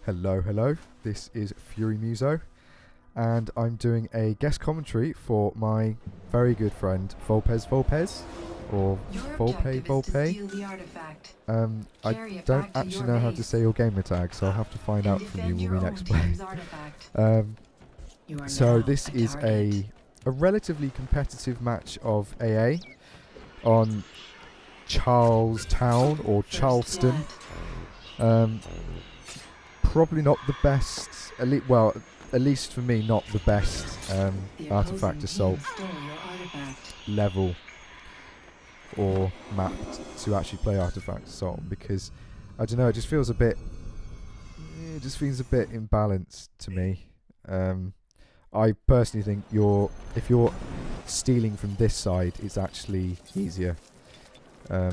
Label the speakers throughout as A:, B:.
A: Hello, this is FuryMuso, and I'm doing a guest commentary for my very good friend Vulps, or Vulpe. I don't actually know how to say your gamer tag, so I'll have to find out from you when we next play. So this is a relatively competitive match of AA on Charlestown or Charleston. Probably not the best, at least for me, not the best artifact assault level or map to actually play artifact assault, because I don't know, it just feels a bit imbalanced to me. I personally think if you're stealing from this side, it's actually easier, or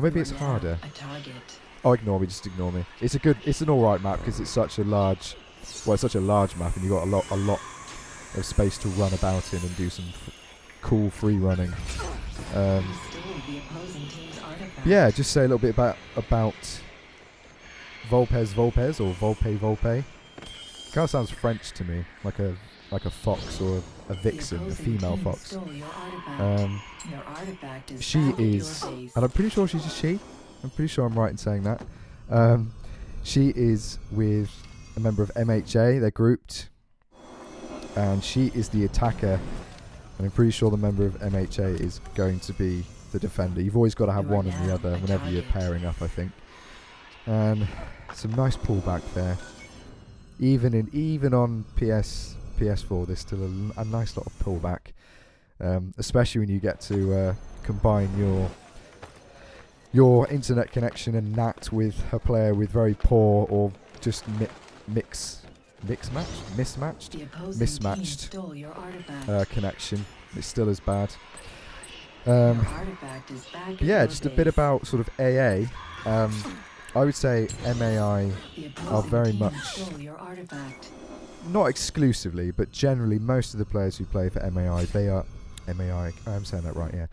A: maybe it's harder. Oh, just ignore me. It's an alright map because it's such a large map, and you've got a lot of space to run about in and do some cool free running. Yeah, just say a little bit about Vulps or Vulpe. Kind of sounds French to me, like a fox or a vixen, a female fox. She is, and I'm pretty sure she's a she. I'm pretty sure I'm right in saying that. She is with a member of MHA. They're grouped, and she is the attacker. And I'm pretty sure the member of MHA is going to be the defender. You've always got to have one and the other whenever you're pairing up, I think. And some nice pullback there. Even on PS4, there's still a nice lot of pullback, especially when you get to combine your internet connection and NAT with a player with very poor or just mismatched connection. It's still as bad. Yeah, just a bit about sort of AA. I would say MAI are very much, not exclusively, but generally most of the players who play for MAI, I'm saying that right, yeah.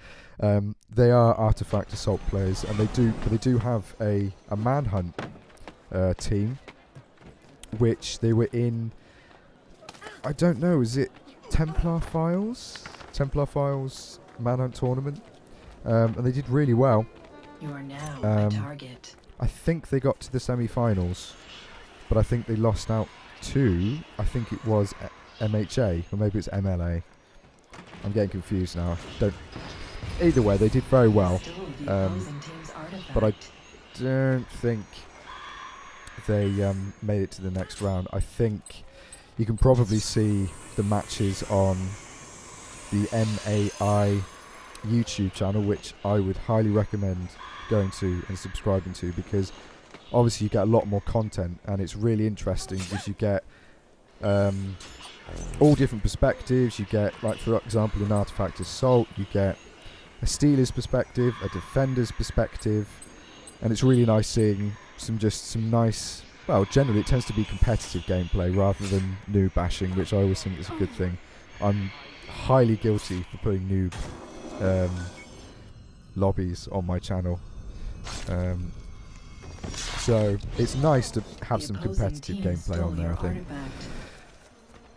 A: They are artifact assault players, and they do have a manhunt team, which they were in. I don't know, is it Templar Files manhunt tournament, and they did really well.
B: You are now a target.
A: I think they got to the semi-finals, but I think they lost out to, I think it was MHA, or maybe it's MLA. I'm getting confused now. Either way, they did very well, but I don't think they made it to the next round. I think you can probably see the matches on the MAI YouTube channel, which I would highly recommend going to and subscribing to, because obviously you get a lot more content, and it's really interesting because you get all different perspectives. You get, like, for example, in Artifact Assault, you get a stealer's perspective, a defender's perspective, and it's really nice seeing some nice, well, generally it tends to be competitive gameplay rather than noob bashing, which I always think is a good thing. I'm highly guilty for putting noob lobbies on my channel. So it's nice to have some competitive gameplay on there, I think.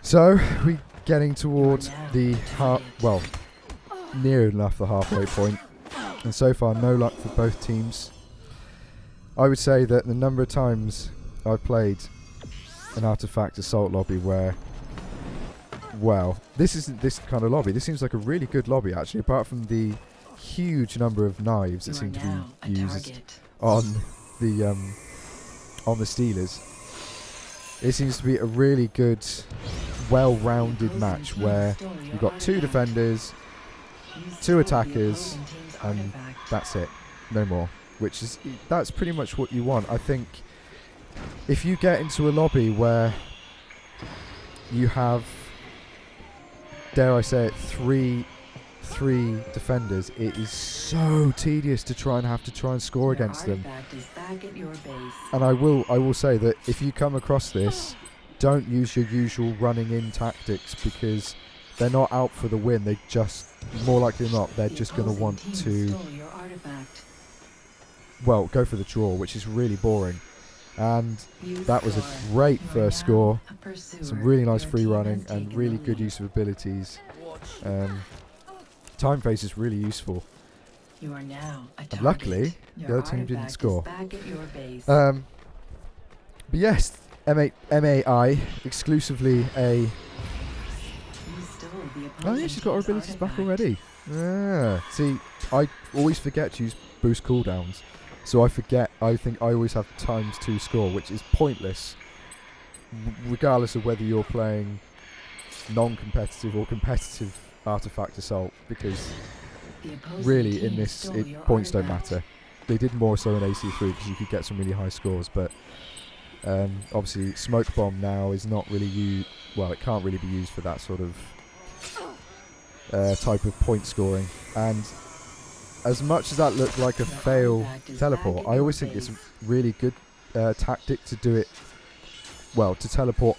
A: So we're getting towards the near enough the halfway point, and so far no luck for both teams. I would say that the number of times I've played an artifact assault lobby where, well, this isn't this kind of lobby. This seems like a really good lobby, actually, apart from the huge number of knives that seem to be used on the Steelers. It seems to be a really good, well-rounded match where you've got two defenders, two attackers, and that's it, no more. That's pretty much what you want. I think if you get into a lobby where you have, dare I say it, three defenders, it is so tedious to try and score against them. And I will say that if you come across this, don't use your usual running in tactics, because they're not out for the win. They just, more likely than not, they're just going to want to, well, go for the draw, which is really boring. And that was a great first score. Some really nice free running and really good use of abilities. Time phase is really useful.
B: You are now a target.
A: Luckily,
B: Your
A: the other team didn't
B: artifact is
A: score.
B: back at your base.
A: But yes, MAI exclusively a.
B: You stole the
A: Oh yeah, she's got her
B: opposing
A: abilities
B: team's
A: back
B: artifact.
A: already. See, I always forget to use boost cooldowns, so I forget. I think I always have ×2 score, which is pointless, regardless of whether you're playing non-competitive or competitive artifact assault, because
B: The opposing
A: really in
B: team
A: this
B: stole your
A: points don't
B: artifact.
A: matter. They did more so in AC3 because you could get some really high scores, but obviously smoke bomb now is not really used. Well, it can't really be used for that sort of type of point scoring. And as much as that looked like a
B: Your
A: fail
B: artifact is
A: teleport,
B: back at
A: I
B: your
A: always think it's a
B: base.
A: really good tactic to do it. Well, to teleport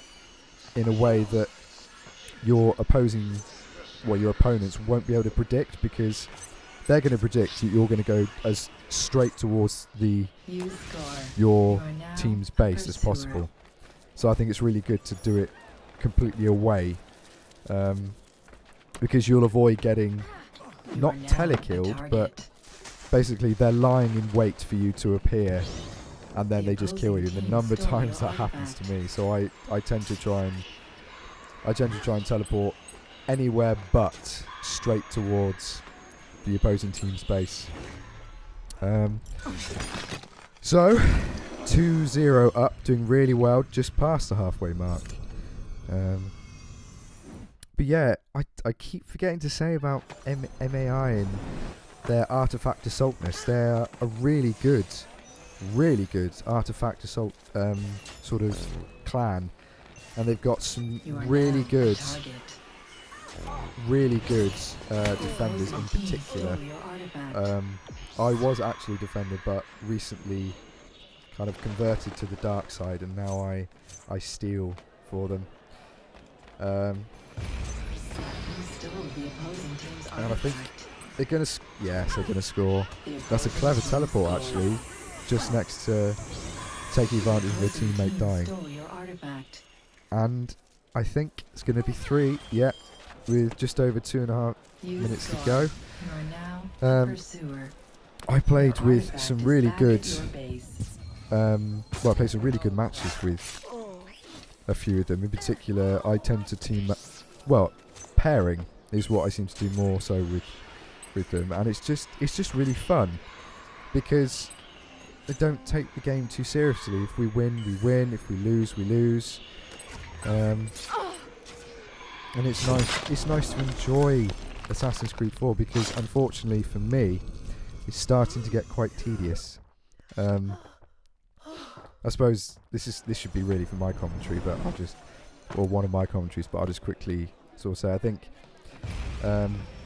A: in a way that your opponents won't be able to predict, because they're going to predict you're going to go as straight towards
B: You score.
A: your
B: You are now
A: team's
B: a
A: base as
B: pursuer.
A: possible. So I think it's really good to do it completely away, because you'll avoid getting
B: You
A: not
B: are now a
A: telekilled, but
B: target.
A: basically they're lying in wait for you to appear, and then
B: The
A: they just kill you.
B: opposing
A: The
B: team
A: number of
B: stole
A: times
B: your
A: that happens to
B: artifact.
A: me, so I tend to try and teleport anywhere but straight towards the opposing team's base. So 2-0 up, doing really well, just past the halfway mark. But yeah, I keep forgetting to say about MAI and their artifact assaultness. They're a really good artifact assault sort of clan, and they've got some
B: You are
A: really
B: now a
A: good
B: target.
A: defenders in
B: Opposing team
A: particular.
B: stole your artifact.
A: I was actually defender, but recently kind of converted to the dark side, and now I steal for them.
B: You stole the opposing team's
A: And I think
B: artifact.
A: they're gonna they're gonna score.
B: The
A: That's a
B: opposing
A: clever
B: team
A: teleport
B: stole.
A: actually, just next to taking advantage of a
B: Opposing
A: teammate
B: team
A: dying.
B: stole your artifact.
A: And I think it's gonna be 3. Yeah, with just over 2.5
B: You
A: minutes to
B: score.
A: go.
B: You are now a
A: Um,
B: pursuer.
A: I played
B: Your
A: with
B: artifact
A: some
B: is
A: really
B: back
A: good.
B: at your base.
A: I played some really good matches with a few of them. In particular, I tend to pairing is what I seem to do more so with them, and it's just really fun because they don't take the game too seriously. If we win, we win. If we lose, we lose. And it's nice to enjoy Assassin's Creed 4, because unfortunately for me, it's starting to get quite tedious. I suppose this should be really for my commentary, but one of my commentaries, but I'll just quickly sort of say I think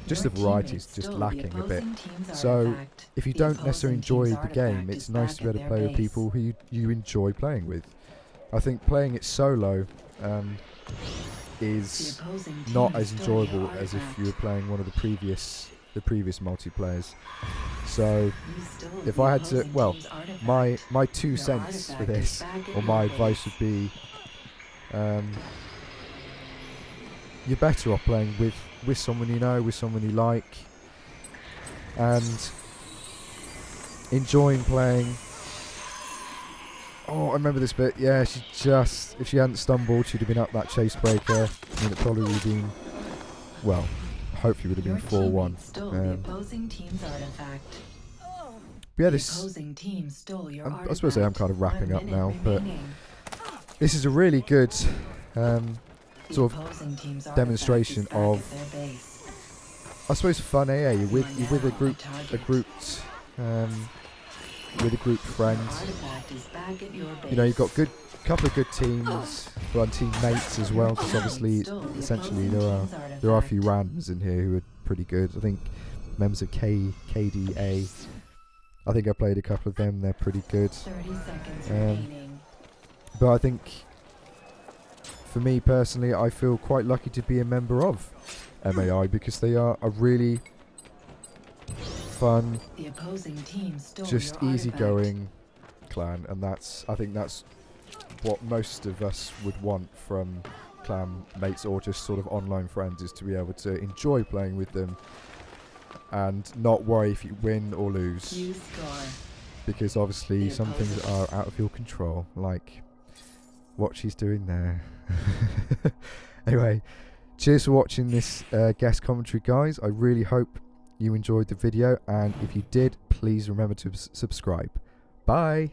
A: just the
B: Your
A: variety is
B: teammates
A: just
B: stole the
A: lacking a bit.
B: opposing team's
A: So
B: artifact.
A: if you
B: The
A: don't necessarily
B: opposing team's
A: enjoy the game,
B: artifact
A: it's
B: is
A: nice to be
B: back
A: able to
B: at
A: play
B: their
A: with
B: base.
A: people who you enjoy playing with. I think playing it solo is
B: The opposing
A: not
B: team
A: as
B: stole your
A: enjoyable as if you were
B: artifact.
A: playing one of the previous multiplayers. So
B: You stole
A: if
B: the
A: I had to,
B: opposing
A: well,
B: team's artifact.
A: my 2
B: Your
A: cents for
B: artifact is
A: this,
B: back at
A: or
B: your
A: my
B: base.
A: advice would be, you're better off playing with someone you know, with someone you like, and enjoying playing. Oh, I remember this bit. Yeah, if she hadn't stumbled, she'd have been up that chase breaker. I mean, it probably would have been, well, hopefully would have
B: Your
A: been 4-1.
B: teammate stole the opposing team's artifact.
A: But yeah,
B: The
A: this.
B: opposing team stole your
A: I suppose I am kind of wrapping
B: 1
A: up
B: minute
A: now, but
B: remaining.
A: this is a really good
B: The
A: sort of
B: opposing team's
A: demonstration
B: artifact is
A: of,
B: back at their base.
A: I suppose, fun AA. You're with
B: You are
A: a
B: now
A: group,
B: target.
A: with a group friend.
B: Your artifact is back at your base.
A: You know, you've got couple of good teams, well, and teammates as well. Because obviously, essentially, there are a few randoms in here who are pretty good. I think members of KDA. I think I played a couple of them. They're pretty good.
B: 30 seconds remaining.
A: But I think, for me personally, I feel quite lucky to be a member of MAI, because they are a really fun,
B: The opposing team stole
A: just
B: your
A: easygoing clan, and I think that's what most of us would want from clan mates or just sort of online friends, is to be able to enjoy playing with them and not worry if you win or lose,
B: You score.
A: because obviously
B: The
A: some things are
B: opposing
A: out of your control, like what she's doing there. Anyway, cheers for watching this guest commentary, guys. I really hope you enjoyed the video, and if you did, please remember to subscribe. Bye.